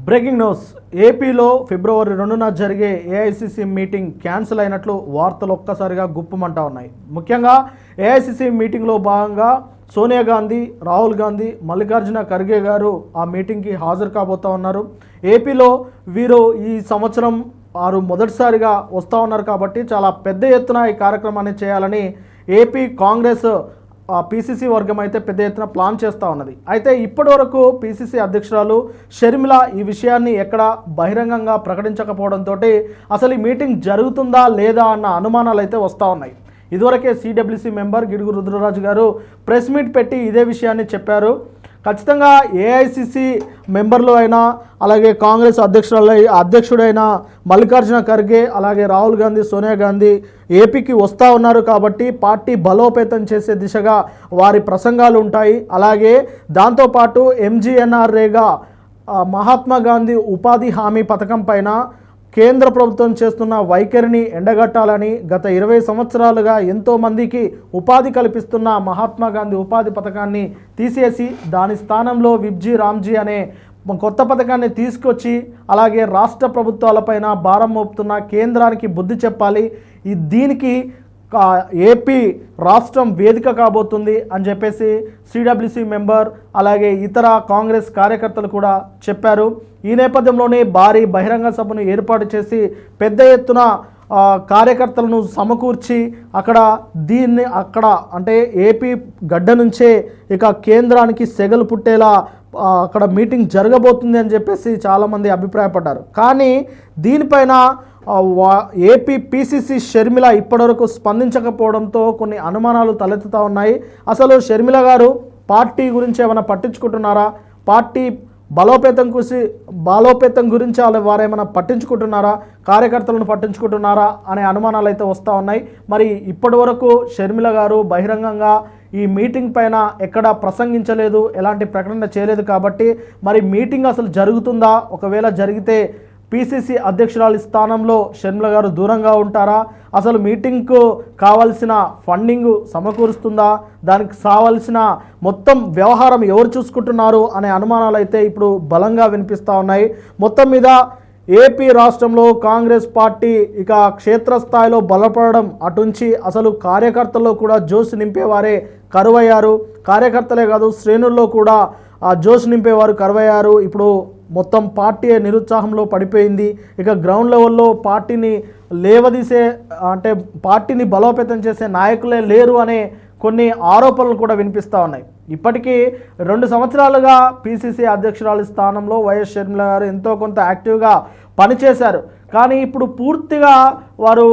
Breaking news. ఏపీలో ఫిబ్రవరి 2న జరిగే AICC meeting cancel అయినట్లు వార్తలు ఒక్కసారిగా గుప్పమంటా ఉన్నాయి. ముఖ్యంగా ఏఐసిసి మీటింగ్లో భాగంగా సోనియా గాంధీ, రాహుల్ గాంధీ, మల్లికార్జున ఖర్గే గారు ఆ మీటింగ్కి హాజరు కాబోతూ ఉన్నారు. ఏపీలో వీరు ఈ సంవత్సరం వారు మొదటిసారిగా వస్తూ ఉన్నారు కాబట్టి చాలా పెద్ద ఎత్తున ఈ కార్యక్రమాన్ని చేయాలని ఏపీ కాంగ్రెస్ పీసీసీ వర్గం అయితే పెద్ద ఎత్తున ప్లాన్ చేస్తూ ఉన్నది. అయితే ఇప్పటి వరకు పీసీసీ అధ్యక్షురాలు షర్మిల ఈ విషయాన్ని ఎక్కడ బహిరంగంగా ప్రకటించకపోవడంతో అసలు ఈ మీటింగ్ జరుగుతుందా లేదా అన్న అనుమానాలు అయితే వస్తూ ఉన్నాయి. ఇదివరకే సిడబ్ల్యూసీ మెంబర్ గిడుగు రుద్రరాజు గారు ప్రెస్ మీట్ పెట్టి ఇదే విషయాన్ని చెప్పారు. ఖచ్చితంగా ఏఐసిసి మెంబర్లు అయినా, అలాగే కాంగ్రెస్ అధ్యక్షుడైన మల్లికార్జున ఖర్గే, అలాగే రాహుల్ గాంధీ, సోనియా గాంధీ ఏపీకి వస్తూ ఉన్నారు కాబట్టి పార్టీ బలోపేతం చేసే దిశగా వారి ప్రసంగాలు ఉంటాయి. అలాగే దాంతోపాటు ఎంజీఎన్ఆర్ఏగా మహాత్మా గాంధీ ఉపాధి హామీ పథకం పైన కేంద్ర ప్రభుత్వం చేస్తున్న వైఖరిని ఎండగట్టాలని గత 20 సంవత్సరాలుగా ఎంతోమందికి ఉపాధి కల్పిస్తున్న మహాత్మా గాంధీ ఉపాధి పథకాన్ని తీసేసి దాని స్థానంలో విబ్జీ రామ్జీ అనే కొత్త పథకాన్ని తీసుకొచ్చి అలాగే రాష్ట్ర ప్రభుత్వాలపైన భారం మోపుతున్న కేంద్రానికి బుద్ధి చెప్పాలి. దీనికి ఏపీ రాష్ట్రం వేదిక కాబోతుంది అని చెప్పేసి సిడబ్ల్యూసీ మెంబర్ అలాగే ఇతర కాంగ్రెస్ కార్యకర్తలు కూడా చెప్పారు. ఈ నేపథ్యంలోనే భారీ బహిరంగ సభను ఏర్పాటు చేసి పెద్ద ఎత్తున కార్యకర్తలను సమకూర్చి అక్కడ అంటే ఏపీ గడ్డ నుంచే ఇక కేంద్రానికి సెగలు పుట్టేలా అక్కడ మీటింగ్ జరగబోతుంది అని చెప్పేసి చాలామంది అభిప్రాయపడ్డారు. కానీ దీనిపైన ఏపీ పీసీసీ షర్మిల ఇప్పటివరకు స్పందించకపోవడంతో కొన్ని అనుమానాలు తలెత్తుతూ ఉన్నాయి. అసలు షర్మిల గారు పార్టీ గురించి ఏమైనా పట్టించుకుంటున్నారా, పార్టీ బలోపేతం గురించి వారేమైనా పట్టించుకుంటున్నారా, కార్యకర్తలను పట్టించుకుంటున్నారా అనే అనుమానాలు అయితే వస్తూ ఉన్నాయి. మరి ఇప్పటి వరకు షర్మిల గారు బహిరంగంగా ఈ మీటింగ్ పైన ఎక్కడ ప్రసంగించలేదు, ఎలాంటి ప్రకటన చేయలేదు కాబట్టి మరి మీటింగ్ అసలు జరుగుతుందా, ఒకవేళ జరిగితే పీసీసీ అధ్యక్షురాలి స్థానంలో షర్మిల గారు దూరంగా ఉంటారా, అసలు మీటింగ్కు కావాల్సిన ఫండింగ్ సమకూరుస్తుందా, దానికి కావాల్సిన మొత్తం వ్యవహారం ఎవరు చూసుకుంటున్నారు అనే అనుమానాలు అయితే ఇప్పుడు బలంగా వినిపిస్తూ ఉన్నాయి. మొత్తం మీద ఏపీ రాష్ట్రంలో కాంగ్రెస్ పార్టీ ఇక క్షేత్రస్థాయిలో బలపడడం అటుంచి అసలు కార్యకర్తల్లో కూడా జోష్ నింపేవారే కరువయ్యారు. కార్యకర్తలే కాదు, శ్రేణుల్లో కూడా ఆ జోష్ నింపేవారు కరువయ్యారు. ఇప్పుడు మొత్తం పార్టీ నిరుత్సాహంలో పడిపోయింది. ఇక గ్రౌండ్ లెవెల్లో పార్టీని లేవదీసే అంటే పార్టీని బలోపేతం చేసే నాయకులే లేరు అనే కొన్ని ఆరోపణలు కూడా వినిపిస్తూ ఉన్నాయి. ఇప్పటికీ 2 సంవత్సరాలుగా పీసీసీ అధ్యక్షురాలి స్థానంలో వైఎస్ షర్మిల గారు ఎంతో కొంత యాక్టివ్గా పనిచేశారు. కానీ ఇప్పుడు పూర్తిగా వారు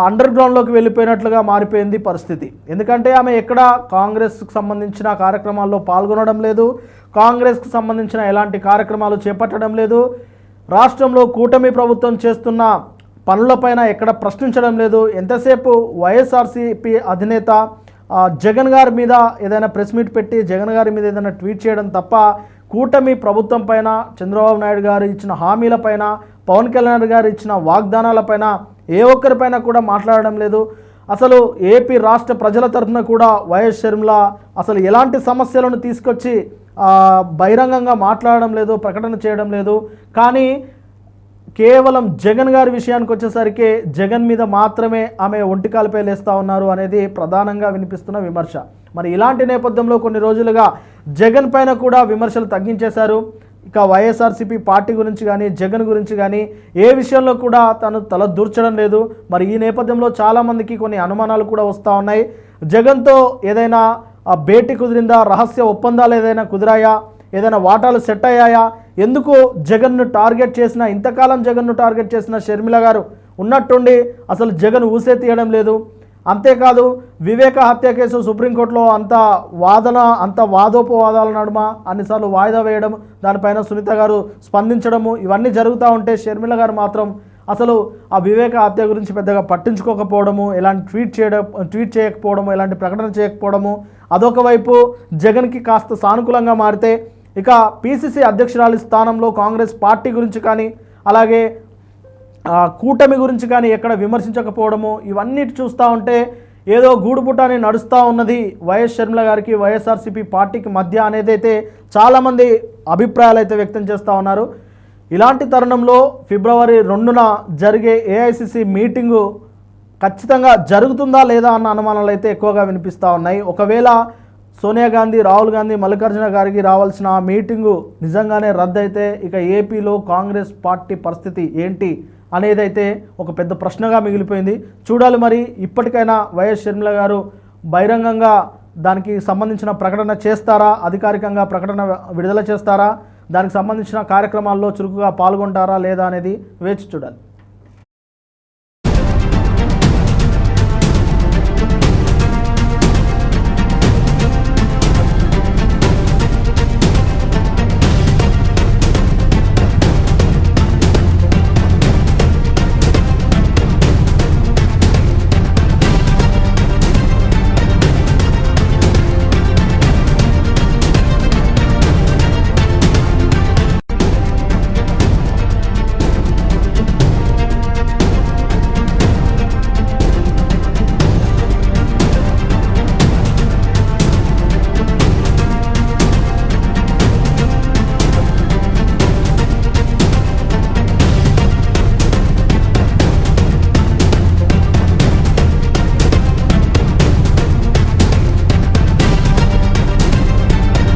అండర్ గ్రౌండ్లోకి వెళ్ళిపోయినట్లుగా మారిపోయింది పరిస్థితి. ఎందుకంటే ఆమె ఎక్కడ కాంగ్రెస్కి సంబంధించిన కార్యక్రమాల్లో పాల్గొనడం లేదు, కాంగ్రెస్కి సంబంధించిన ఎలాంటి కార్యక్రమాలు చేపట్టడం లేదు, రాష్ట్రంలో కూటమి ప్రభుత్వం చేస్తున్న పనులపైన ఎక్కడ ప్రశ్నించడం లేదు. ఎంతసేపు వైఎస్ఆర్సీపీ అధినేత జగన్ గారి మీద ఏదైనా ప్రెస్ మీట్ పెట్టి జగన్ గారి మీద ఏదైనా ట్వీట్ చేయడం తప్ప కూటమి ప్రభుత్వం పైన, చంద్రబాబు నాయుడు గారు ఇచ్చిన హామీలపైన, పవన్ కళ్యాణ్ గారు ఇచ్చిన వాగ్దానాలపైన ఏ ఒక్కరిపైన కూడా మాట్లాడడం లేదు. అసలు ఏపీ రాష్ట్ర ప్రజల తరఫున కూడా వైఎస్ షర్మిల అసలు ఎలాంటి సమస్యలను తీసుకొచ్చి బహిరంగంగా మాట్లాడడం లేదు, ప్రకటన చేయడం లేదు. కానీ కేవలం జగన్ గారి విషయానికి వచ్చేసరికి జగన్ మీద మాత్రమే ఆమె ఒంటికాలపై లేస్తూ ఉన్నారు అనేది ప్రధానంగా వినిపిస్తున్న విమర్శ. మరి ఇలాంటి నేపథ్యంలో కొన్ని రోజులుగా జగన్ పైన కూడా విమర్శలు తగ్గించేశారు. ఇక వైఎస్ఆర్సీపీ పార్టీ గురించి కానీ జగన్ గురించి కానీ ఏ విషయంలో కూడా తను తల దూర్చడం లేదు. మరి ఈ నేపథ్యంలో చాలామందికి కొన్ని అనుమానాలు కూడా వస్తూ ఉన్నాయి. జగన్తో ఏదైనా భేటీ కుదిరిందా, రహస్య ఒప్పందాలు ఏదైనా కుదిరాయా, ఏదైనా వాటాలు సెట్ అయ్యాయా, ఎందుకు జగన్ను టార్గెట్ చేసిన, ఇంతకాలం జగన్ను టార్గెట్ చేసిన షర్మిల గారు ఉన్నట్టుండి అసలు జగన్ ఊసే తీయడం లేదు. అంతేకాదు వివేక హత్య కేసు సుప్రీంకోర్టులో అంత వాదోపవాదాల నడుమ అన్నిసార్లు వాయిదా వేయడం, దానిపైన సునీత గారు స్పందించడము ఇవన్నీ జరుగుతూ ఉంటే షర్మిల గారు మాత్రం అసలు ఆ వివేక హత్య గురించి పెద్దగా పట్టించుకోకపోవడము, ఎలాంటి ట్వీట్ చేయకపోవడము, ఎలాంటి ప్రకటన చేయకపోవడము, అదొక వైపు జగన్కి కాస్త సానుకూలంగా మారితే ఇక పీసీసీ అధ్యక్షురాలి స్థానంలో కాంగ్రెస్ పార్టీ గురించి కానీ అలాగే కూటమి గురించి కానీ ఎక్కడ విమర్శించకపోవడము ఇవన్నీ చూస్తూ ఉంటే ఏదో గూడుపుటాన్ని నడుస్తూ ఉన్నది వైఎస్ షర్మిల గారికి వైఎస్ఆర్సీపీ పార్టీకి మధ్య అనేదైతే చాలామంది అభిప్రాయాలు అయితే వ్యక్తం చేస్తూ ఉన్నారు. ఇలాంటి తరుణంలో ఫిబ్రవరి 2న జరిగే ఏఐసిసి మీటింగు ఖచ్చితంగా జరుగుతుందా లేదా అన్న అనుమానాలు అయితే ఎక్కువగా వినిపిస్తూ ఉన్నాయి. ఒకవేళ సోనియా గాంధీ, రాహుల్ గాంధీ, మల్లికార్జున గారికి రావాల్సిన ఆ మీటింగు నిజంగానే రద్దయితే ఇక ఏపీలో కాంగ్రెస్ పార్టీ పరిస్థితి ఏంటి అనేదైతే ఒక పెద్ద ప్రశ్నగా మిగిలిపోయింది. చూడాలి మరి ఇప్పటికైనా వైఎస్ షర్మిల గారు బహిరంగంగా దానికి సంబంధించిన ప్రకటన చేస్తారా, అధికారికంగా ప్రకటన విడుదల చేస్తారా, దానికి సంబంధించిన కార్యక్రమాల్లో చురుకుగా పాల్గొంటారా లేదా అనేది వేచి చూడాలి.